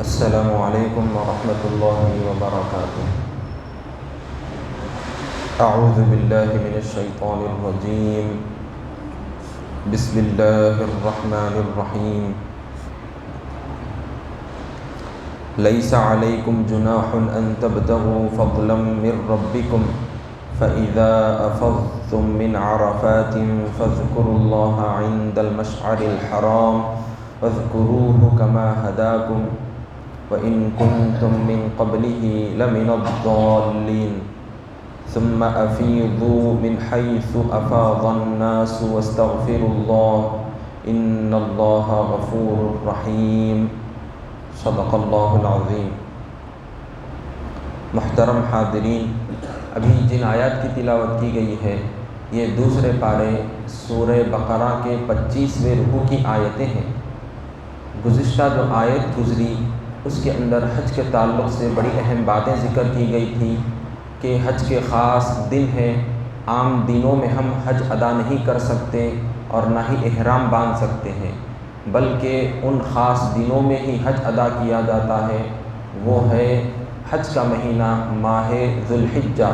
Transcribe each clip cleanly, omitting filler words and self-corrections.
السلام علیکم ورحمۃ اللہ وبرکاتہ۔ اعوذ باللہ من الشیطان الرجیم، بسم اللہ الرحمن الرحیم۔ لیس علیکم جناح ان تبتغوا فضلا من ربکم فاذا افضتم من عرفات فاذکروا اللہ عند المشعر الحرام واذکروه كما هداکم وَإِن كُنتُم مِّن قَبْلِهِ لَمِنَ الضَّالِّينَ ثُمَّ أَفِيضُوا مِنْ حَيْثُ أَفَاضَ النَّاسُ وَاسْتَغْفِرُوا اللَّهَ إِنَّ اللَّهَ غَفُورٌ رَحِيمٌ۔ صدق اللہ العظیم۔ محترم حاضرین، ابھی جن آیات کی تلاوت کی گئی ہے یہ دوسرے پارے سورہ بقرہ کے 25ویں رکوع کی آیتیں ہیں۔ گزشتہ جو آیت گزری اس کے اندر حج کے تعلق سے بڑی اہم باتیں ذکر کی گئی تھی کہ حج کے خاص دن ہیں، عام دنوں میں ہم حج ادا نہیں کر سکتے اور نہ ہی احرام باندھ سکتے ہیں، بلکہ ان خاص دنوں میں ہی حج ادا کیا جاتا ہے۔ وہ ہے حج کا مہینہ ماہ ذو الحجہ،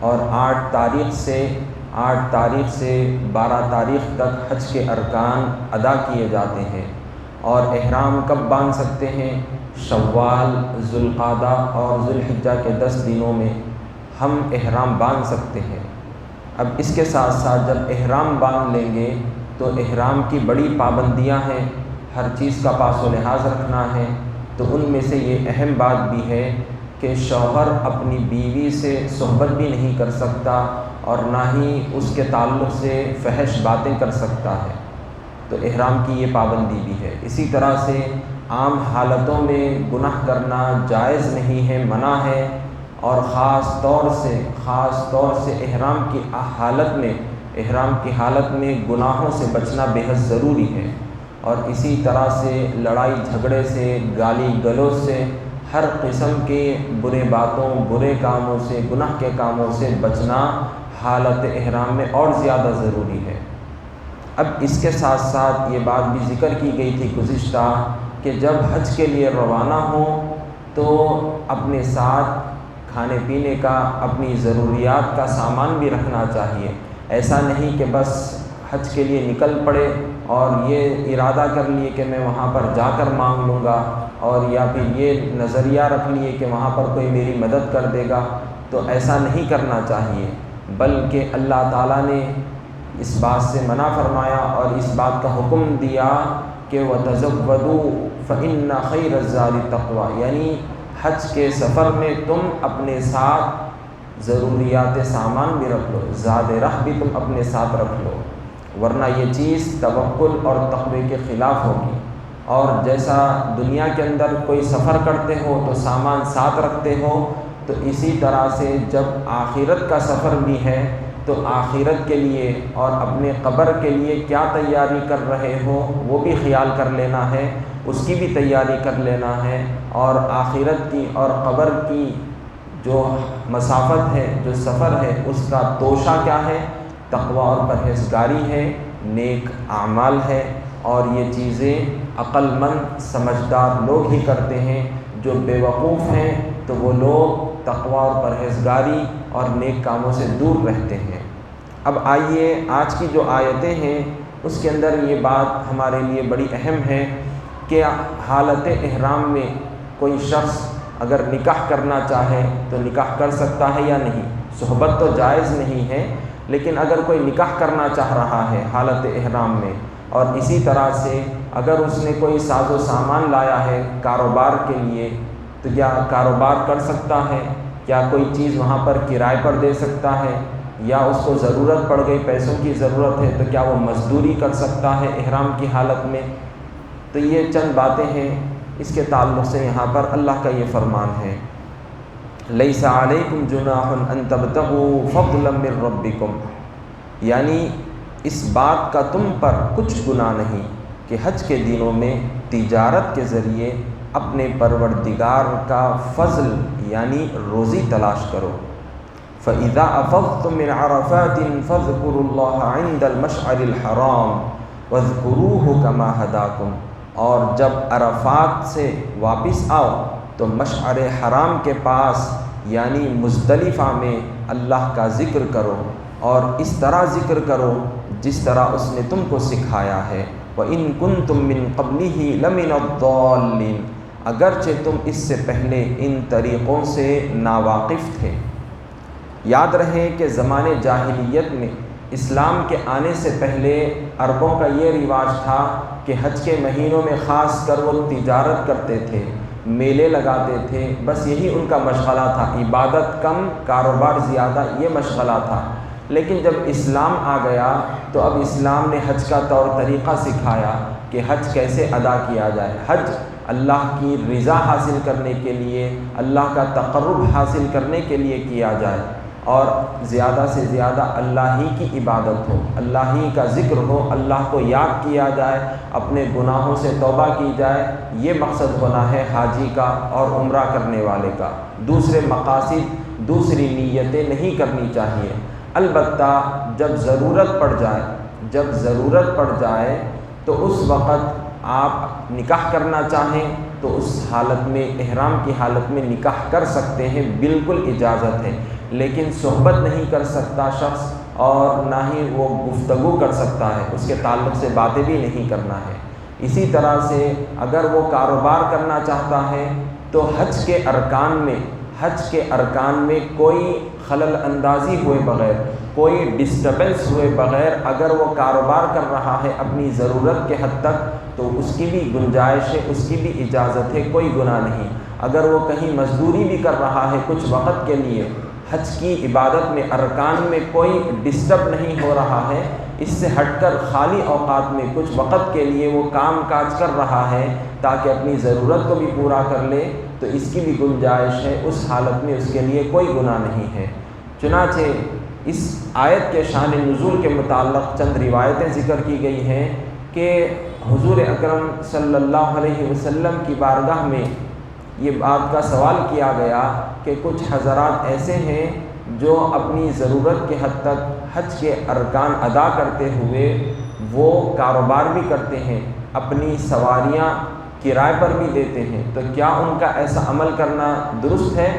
اور 8 تاریخ سے 12 تاریخ تک حج کے ارکان ادا کیے جاتے ہیں۔ اور احرام کب باندھ سکتے ہیں؟ شوال، ذوالقعدہ اور ذوالحجہ کے 10 دنوں میں ہم احرام باندھ سکتے ہیں۔ اب اس کے ساتھ ساتھ جب احرام باندھ لیں گے تو احرام کی بڑی پابندیاں ہیں، ہر چیز کا پاس و لحاظ رکھنا ہے۔ تو ان میں سے یہ اہم بات بھی ہے کہ شوہر اپنی بیوی سے صحبت بھی نہیں کر سکتا اور نہ ہی اس کے تعلق سے فحش باتیں کر سکتا ہے، تو احرام کی یہ پابندی بھی ہے۔ اسی طرح سے عام حالتوں میں گناہ کرنا جائز نہیں ہے، منع ہے، اور خاص طور سے احرام کی حالت میں گناہوں سے بچنا بے حد ضروری ہے۔ اور اسی طرح سے لڑائی جھگڑے سے، گالی گلوچ سے، ہر قسم کے برے باتوں، برے کاموں سے، گناہ کے کاموں سے بچنا حالت احرام میں اور زیادہ ضروری ہے۔ اب اس کے ساتھ ساتھ یہ بات بھی ذکر کی گئی تھی گزشتہ کہ جب حج کے لیے روانہ ہوں تو اپنے ساتھ کھانے پینے کا، اپنی ضروریات کا سامان بھی رکھنا چاہیے۔ ایسا نہیں کہ بس حج کے لیے نکل پڑے اور یہ ارادہ کر لیے کہ میں وہاں پر جا کر مانگ لوں گا، اور یا پھر یہ نظریہ رکھ لیے کہ وہاں پر کوئی میری مدد کر دے گا، تو ایسا نہیں کرنا چاہیے، بلکہ اللہ تعالیٰ نے اس بات سے منع فرمایا اور اس بات کا حکم دیا کہ وَتَزَوَّدُوا فَإِنَّ خَيْرَ الزَّادِ التَّقْوَىٰ، یعنی حج کے سفر میں تم اپنے ساتھ ضروریات سامان بھی رکھ لو، زاد راہ بھی تم اپنے ساتھ رکھ لو، ورنہ یہ چیز توکل اور تقوی کے خلاف ہوگی۔ اور جیسا دنیا کے اندر کوئی سفر کرتے ہو تو سامان ساتھ رکھتے ہو، تو اسی طرح سے جب آخرت کا سفر بھی ہے تو آخرت کے لیے اور اپنے قبر کے لیے کیا تیاری کر رہے ہو وہ بھی خیال کر لینا ہے، اس کی بھی تیاری کر لینا ہے۔ اور آخرت کی اور قبر کی جو مسافت ہے، جو سفر ہے، اس کا توشہ کیا ہے؟ تقوی اور پرہیزگاری ہے، نیک اعمال ہے، اور یہ چیزیں عقل مند سمجھدار لوگ ہی کرتے ہیں۔ جو بے وقوف ہیں تو وہ لوگ تقوی اور پرہیزگاری اور نیک کاموں سے دور رہتے ہیں۔ اب آئیے آج کی جو آیتیں ہیں اس کے اندر یہ بات ہمارے لیے بڑی اہم ہے کہ حالت احرام میں کوئی شخص اگر نکاح کرنا چاہے تو نکاح کر سکتا ہے یا نہیں۔ صحبت تو جائز نہیں ہے، لیکن اگر کوئی نکاح کرنا چاہ رہا ہے حالت احرام میں، اور اسی طرح سے اگر اس نے کوئی ساز و سامان لایا ہے کاروبار کے لیے تو کیا کاروبار کر سکتا ہے؟ کیا کوئی چیز وہاں پر کرائے پر دے سکتا ہے؟ یا اس کو ضرورت پڑ گئی، پیسوں کی ضرورت ہے تو کیا وہ مزدوری کر سکتا ہے احرام کی حالت میں؟ تو یہ چند باتیں ہیں، اس کے تعلق سے یہاں پر اللہ کا یہ فرمان ہے، لیس علیکم جناح ان تبتغوا فضلا من ربکم، یعنی اس بات کا تم پر کچھ گناہ نہیں کہ حج کے دنوں میں تجارت کے ذریعے اپنے پروردگار کا فضل یعنی روزی تلاش کرو۔ فَإِذَا أَفَضْتُم مِّنْ عَرَفَاتٍ فَاذْكُرُوا اللَّهَ عِندَ الْمَشْعَرِ الْحَرَامِ وَاذْكُرُوهُ كَمَا هَدَاكُمْ، اور جب عرفات سے واپس آؤ تو مشعر حرام کے پاس یعنی مزدلفہ میں اللہ کا ذکر کرو، اور اس طرح ذکر کرو جس طرح اس نے تم کو سکھایا ہے۔ وَإِن كُنتُم مِّن قَبْلِهِ لَمِنَ الضَّالِّينَ، اگرچہ تم اس سے پہلے ان طریقوں سے ناواقف تھے۔ یاد رہے کہ زمانے جاہلیت میں اسلام کے آنے سے پہلے عربوں کا یہ رواج تھا کہ حج کے مہینوں میں خاص کر وہ تجارت کرتے تھے، میلے لگاتے تھے، بس یہی ان کا مشغلہ تھا، عبادت کم کاروبار زیادہ، یہ مشغلہ تھا۔ لیکن جب اسلام آ گیا تو اب اسلام نے حج کا طور طریقہ سکھایا کہ حج کیسے ادا کیا جائے۔ حج اللہ کی رضا حاصل کرنے کے لیے، اللہ کا تقرب حاصل کرنے کے لیے کیا جائے، اور زیادہ سے زیادہ اللہ ہی کی عبادت ہو، اللہ ہی کا ذکر ہو، اللہ کو یاد کیا جائے، اپنے گناہوں سے توبہ کی جائے، یہ مقصد ہونا ہے حاجی کا اور عمرہ کرنے والے کا۔ دوسرے مقاصد، دوسری نیتیں نہیں کرنی چاہیے۔ البتہ جب ضرورت پڑ جائے تو اس وقت آپ نکاح کرنا چاہیں تو اس حالت میں، احرام کی حالت میں نکاح کر سکتے ہیں، بالکل اجازت ہے، لیکن صحبت نہیں کر سکتا شخص، اور نہ ہی وہ گفتگو کر سکتا ہے، اس کے تعلق سے باتیں بھی نہیں کرنا ہے۔ اسی طرح سے اگر وہ کاروبار کرنا چاہتا ہے تو حج کے ارکان میں کوئی خلل اندازی ہوئے بغیر، کوئی ڈسٹربنس ہوئے بغیر اگر وہ کاروبار کر رہا ہے اپنی ضرورت کے حد تک تو اس کی بھی گنجائش ہے، اس کی بھی اجازت ہے، کوئی گناہ نہیں۔ اگر وہ کہیں مزدوری بھی کر رہا ہے کچھ وقت کے لیے، حج کی عبادت میں ارکان میں کوئی ڈسٹرب نہیں ہو رہا ہے، اس سے ہٹ کر خالی اوقات میں کچھ وقت کے لیے وہ کام کاج کر رہا ہے تاکہ اپنی ضرورت کو بھی پورا کر لے، تو اس کی بھی گنجائش ہے، اس حالت میں اس کے لیے کوئی گناہ نہیں ہے۔ چنانچہ اس آیت کے شان نزول کے متعلق چند روایتیں ذکر کی گئی ہیں کہ حضور اکرم صلی اللہ علیہ وسلم کی بارگاہ میں یہ بات کا سوال کیا گیا کہ کچھ حضرات ایسے ہیں جو اپنی ضرورت کے حد تک حج کے ارکان ادا کرتے ہوئے وہ کاروبار بھی کرتے ہیں، اپنی سواریاں کرائے پر بھی دیتے ہیں، تو کیا ان کا ایسا عمل کرنا درست ہے؟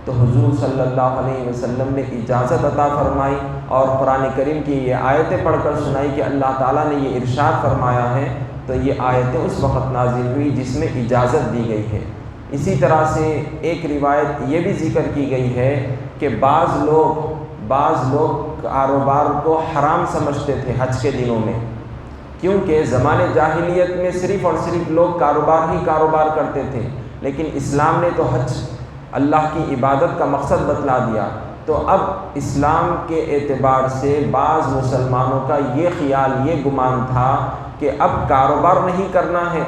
تو حضور صلی اللہ علیہ وسلم نے اجازت عطا فرمائی، اور قرآن کریم کی یہ آیتیں پڑھ کر سنائی کہ اللہ تعالیٰ نے یہ ارشاد فرمایا ہے، تو یہ آیتیں اس وقت نازل ہوئی جس میں اجازت دی گئی ہے۔ اسی طرح سے ایک روایت یہ بھی ذکر کی گئی ہے کہ بعض لوگ کاروبار کو حرام سمجھتے تھے حج کے دنوں میں، کیونکہ زمانے جاہلیت میں صرف اور صرف لوگ کاروبار کرتے تھے، لیکن اسلام نے تو حج اللہ کی عبادت کا مقصد بتلا دیا، تو اب اسلام کے اعتبار سے بعض مسلمانوں کا یہ خیال، یہ گمان تھا کہ اب کاروبار نہیں کرنا ہے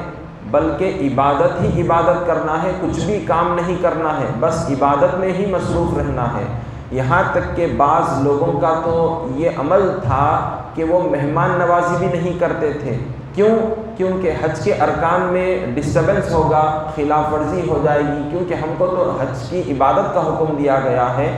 بلکہ عبادت ہی عبادت کرنا ہے، کچھ بھی کام نہیں کرنا ہے، بس عبادت میں ہی مصروف رہنا ہے۔ یہاں تک کہ بعض لوگوں کا تو یہ عمل تھا کہ وہ مہمان نوازی بھی نہیں کرتے تھے۔ کیونکہ حج کے ارکان میں ڈسٹربنس ہوگا، خلاف ورزی ہو جائے گی، کیونکہ ہم کو تو حج کی عبادت کا حکم دیا گیا ہے،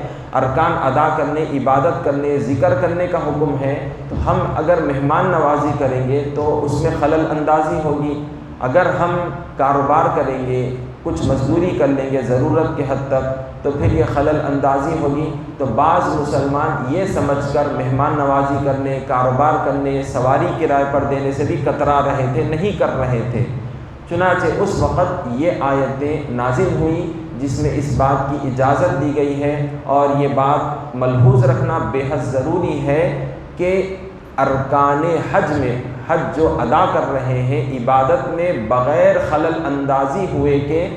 ارکان ادا کرنے، عبادت کرنے، ذکر کرنے کا حکم ہے، تو ہم اگر مہمان نوازی کریں گے تو اس میں خلل اندازی ہوگی۔ اگر ہم کاروبار کریں گے، کچھ مزدوری کر لیں گے ضرورت کے حد تک، تو پھر یہ خلل اندازی ہوگی۔ تو بعض مسلمان یہ سمجھ کر مہمان نوازی کرنے، کاروبار کرنے، سواری کرائے پر دینے سے بھی کترا رہے تھے، نہیں کر رہے تھے۔ چنانچہ اس وقت یہ آیتیں نازل ہوئیں جس میں اس بات کی اجازت دی گئی ہے، اور یہ بات ملحوظ رکھنا بے حد ضروری ہے کہ ارکان حج میں، حج جو ادا کر رہے ہیں عبادت میں، بغیر خلل اندازی ہوئے کہ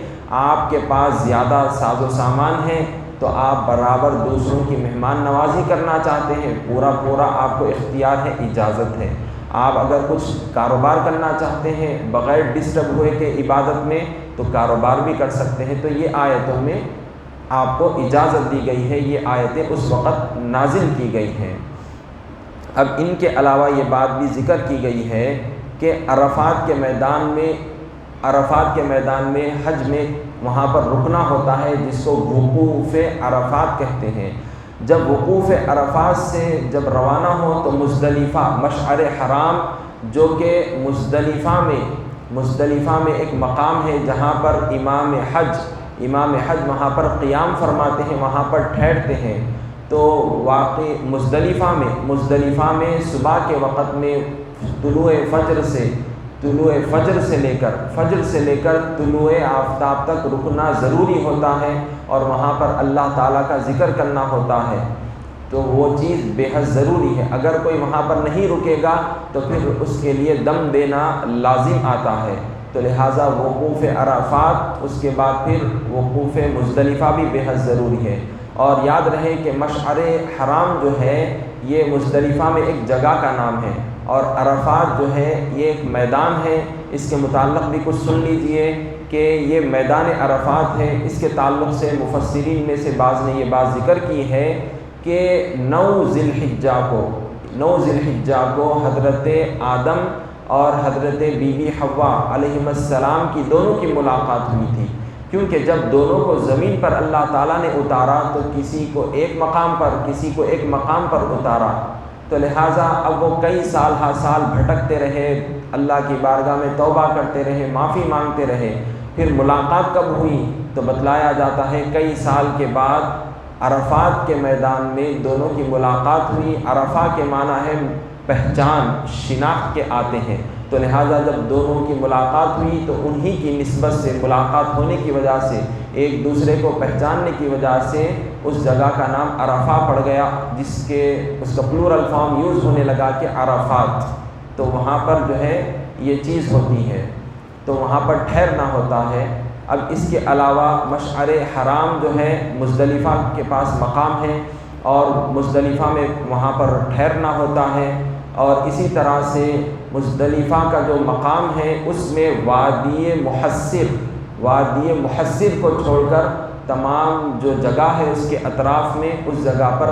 آپ کے پاس زیادہ ساز و سامان ہے تو آپ برابر دوسروں کی مہمان نوازی کرنا چاہتے ہیں، پورا آپ کو اختیار ہے، اجازت ہے۔ آپ اگر کچھ کاروبار کرنا چاہتے ہیں بغیر ڈسٹرب ہوئے کہ عبادت میں، تو کاروبار بھی کر سکتے ہیں۔ تو یہ آیتوں میں آپ کو اجازت دی گئی ہے، یہ آیتیں اس وقت نازل کی گئی ہیں۔ اب ان کے علاوہ یہ بات بھی ذکر کی گئی ہے کہ عرفات کے میدان میں حج میں وہاں پر رکنا ہوتا ہے، جس کو وقوف عرفات کہتے ہیں۔ جب وقوف عرفات سے جب روانہ ہو تو مزدلفہ، مشعر حرام جو کہ مزدلفہ میں مزدلفہ میں ایک مقام ہے جہاں پر امام حج وہاں پر قیام فرماتے ہیں، وہاں پر ٹھہرتے ہیں۔ تو واقعی مزدلفہ میں صبح کے وقت میں طلوع فجر سے لے کر طلوع آفتاب تک رکنا ضروری ہوتا ہے، اور وہاں پر اللہ تعالیٰ کا ذکر کرنا ہوتا ہے۔ تو وہ چیز بے حد ضروری ہے۔ اگر کوئی وہاں پر نہیں رکے گا تو پھر اس کے لیے دم دینا لازم آتا ہے۔ تو لہٰذا وقوف عرفات، اس کے بعد پھر وقوف مزدلفہ بھی بے حد ضروری ہے۔ اور یاد رہے کہ مشعر حرام جو ہے یہ مزدلفہ میں ایک جگہ کا نام ہے، اور عرفات جو ہے یہ ایک میدان ہے۔ اس کے متعلق بھی کچھ سن لیجئے کہ یہ میدان عرفات ہے۔ اس کے تعلق سے مفسرین میں سے بعض نے یہ بات ذکر کی ہے کہ 9 ذی الحجہ کو حضرت آدم اور حضرت بی بی حوا علیہم السلام کی دونوں کی ملاقات ہوئی تھی، کیونکہ جب دونوں کو زمین پر اللہ تعالیٰ نے اتارا تو کسی کو ایک مقام پر اتارا، تو لہٰذا اب وہ کئی سال بھٹکتے رہے، اللہ کی بارگاہ میں توبہ کرتے رہے، معافی مانگتے رہے۔ پھر ملاقات کب ہوئی تو بتلایا جاتا ہے کئی سال کے بعد عرفات کے میدان میں دونوں کی ملاقات ہوئی۔ عرفہ کے معنی ہے پہچان، شناخت کے آتے ہیں، تو لہٰذا جب دونوں کی ملاقات ہوئی تو انہی کی نسبت سے، ملاقات ہونے کی وجہ سے، ایک دوسرے کو پہچاننے کی وجہ سے اس جگہ کا نام عرفہ پڑ گیا، اس کا پلورل فارم یوز ہونے لگا کہ عرفات۔ تو وہاں پر جو ہے یہ چیز ہوتی ہے، تو وہاں پر ٹھہرنا ہوتا ہے۔ اب اس کے علاوہ مشعر حرام جو ہے مزدلفہ کے پاس مقام ہے، اور مزدلفہ میں وہاں پر ٹھہرنا ہوتا ہے، اور اسی طرح سے مزدلفہ کا جو مقام ہے اس میں وادی محصر کو چھوڑ کر تمام جو جگہ ہے اس کے اطراف میں اس جگہ پر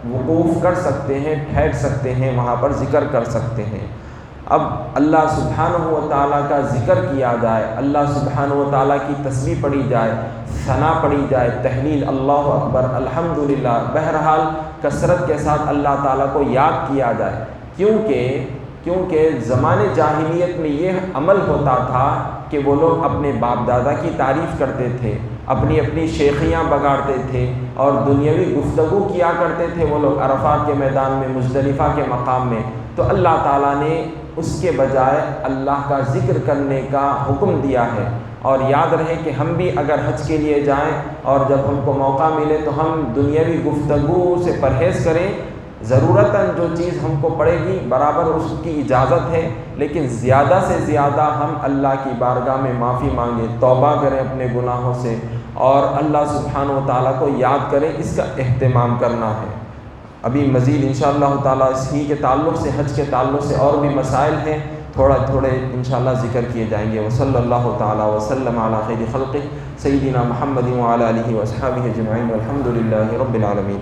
وقوف کر سکتے ہیں، ٹھہر سکتے ہیں، وہاں پر ذکر کر سکتے ہیں۔ اب اللہ سبحانہ و تعالیٰ کا ذکر کیا جائے، اللہ سبحانہ و تعالیٰ کی تسبیح پڑھی جائے، ثنا پڑھی جائے، تحلیل، اللہ اکبر، الحمدللہ، بہرحال کثرت کے ساتھ اللہ تعالیٰ کو یاد کیا جائے، کیونکہ زمانے جاہلیت میں یہ عمل ہوتا تھا کہ وہ لوگ اپنے باپ دادا کی تعریف کرتے تھے، اپنی شیخیاں بگاڑتے تھے، اور دنیاوی گفتگو کیا کرتے تھے وہ لوگ عرفات کے میدان میں، مزدلفہ کے مقام میں۔ تو اللہ تعالیٰ نے اس کے بجائے اللہ کا ذکر کرنے کا حکم دیا ہے۔ اور یاد رہے کہ ہم بھی اگر حج کے لیے جائیں اور جب ہم کو موقع ملے تو ہم دنیاوی گفتگو سے پرہیز کریں، ضرورتاً جو چیز ہم کو پڑے گی برابر اس کی اجازت ہے، لیکن زیادہ سے زیادہ ہم اللہ کی بارگاہ میں معافی مانگیں، توبہ کریں اپنے گناہوں سے، اور اللہ سبحانہ و تعالیٰ کو یاد کریں، اس کا اہتمام کرنا ہے۔ ابھی مزید انشاءاللہ تعالیٰ اسی کے تعلق سے، حج کے تعلق سے اور بھی مسائل ہیں، تھوڑے انشاءاللہ ذکر کیے جائیں گے۔ وصلی اللہ تعالیٰ وسلم علی خیر خلقہ سیدنا محمد وعلی آلہ واصحابہ اجمعین والحمد للہ رب العالمین۔